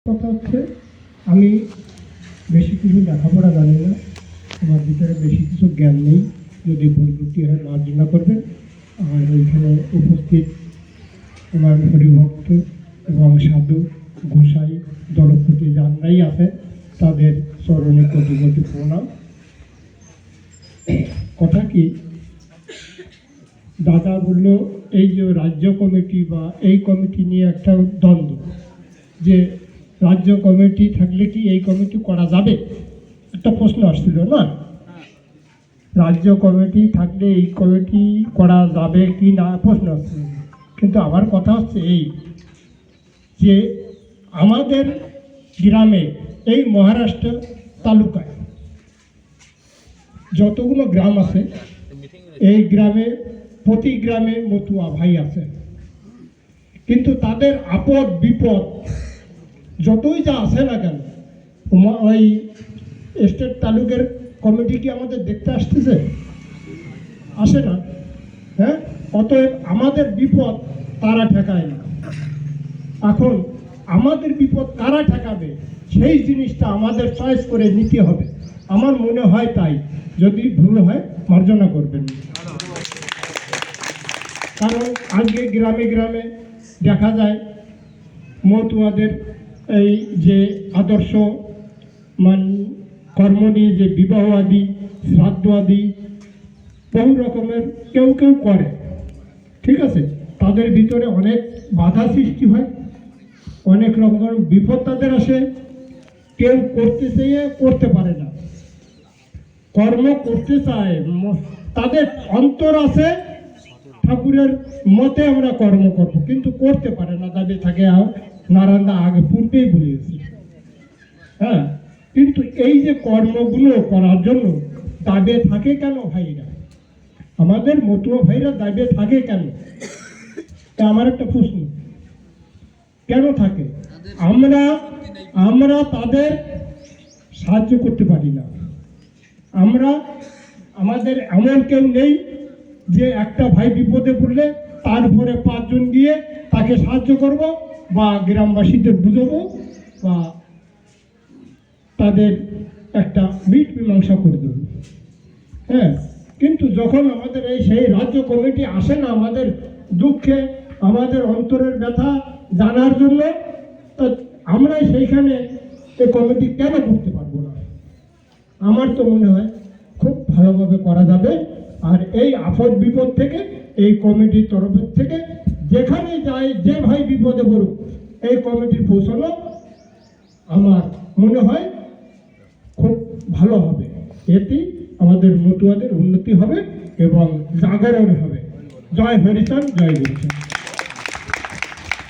কথা হচ্ছে আমি বেশি কিছু লেখাপড়া জানি না, আমার ভিতরে বেশি কিছু জ্ঞান নেই। যদি ভুল ত্রুটি হয় মার্জনা করবেন। আর ওইখানে উপস্থিত আমার হরিভক্ত এবং সাধু গোসাই দলপতি যারাই আছে তাদের চরণে কোটি কোটি প্রণাম। কথা কি দাদা বলল, এই যে রাজ্য কমিটি বা এই কমিটি নিয়ে একটা দ্বন্দ্ব, যে রাজ্য কমিটি থাকলে কি এই কমিটি করা যাবে, একটা প্রশ্ন আসছিল না। রাজ্য কমিটি থাকলে এই কমিটি করা যাবে কি না প্রশ্ন আসছিল। কিন্তু আমার কথা হচ্ছে এই যে আমাদের গ্রামে এই মহারাষ্ট্র তালুকায় যতগুলো গ্রাম আছে, এই গ্রামে প্রতি গ্রামে মতুয়া ভাই আছে, কিন্তু তাদের আপদ বিপদ যতই যা আসে না কেন, ওই স্টেট তালুকের কমিটি কি আমাদের দেখতে আসতেছে? আসে না। হ্যাঁ, অতএব আমাদের বিপদ তারা ঠেকায় না। এখন আমাদের বিপদ কারা ঠেকাবে সেই জিনিসটা আমাদের চয়েস করে নিতে হবে। আমার মনে হয় তাই, যদি ভুল হয় মার্জনা করবেন। কারণ আজকে গ্রামে গ্রামে দেখা যায় মতুয়াদের এই যে আদর্শ কর্ম নিয়ে যে বিবাহ আদি শ্রাদ্ধ আদি বহু রকমের কেউ কেউ করে, ঠিক আছে, তাদের ভিতরে অনেক বাধা সৃষ্টি হয়, অনেক রকমের বিপদ তাদের আসে, কেউ করতে চেয়ে করতে পারে না, কর্ম করতে চায়, তাদের অন্তর আছে ঠাকুরের মতে আমরা কর্ম করব, কিন্তু করতে পারে না, দাবি থাকে নারায়ণদা আগে পূর্বেই বলিয়েছি। হ্যাঁ, কিন্তু এই যে কর্মগুলো করার জন্য দাবে থাকে কেন ভাইরা, আমাদের মতুয়া ভাইরা দাবে থাকে কেন? তা আমার একটা প্রশ্ন, কেন থাকে? আমরা তাদের সাহায্য করতে পারি না। আমাদের এমন কেউ নেই যে একটা ভাই বিপদে পড়লে তার উপরে 5 জন গিয়ে তাকে সাহায্য করব বা গ্রামবাসীদের বুঝাবো বা তাদের একটা মিট মীমাংসা করে দেব। হ্যাঁ, কিন্তু যখন আমাদের সেই রাজ্য কমিটি আসে না আমাদের দুঃখে, আমাদের অন্তরের ব্যথা জানার জন্য, তো আমরা সেইখানে এই কমিটি কেন করতে পারবো না? আমার তো মনে হয় খুব ভালোভাবে করা যাবে। আর এই আপদ বিপদ থেকে এই কমিটির তরফের থেকে যেখানে যায়, যে ভাই বিপদে পড়ুক, এই কমিটির পৌঁছানো আমার মনে হয় খুব ভালো হবে। এতে আমাদের মতুয়াদের উন্নতি হবে এবং জাগরণ হবে। জয় হরিচাঁদ, জয় হরিচাঁদ।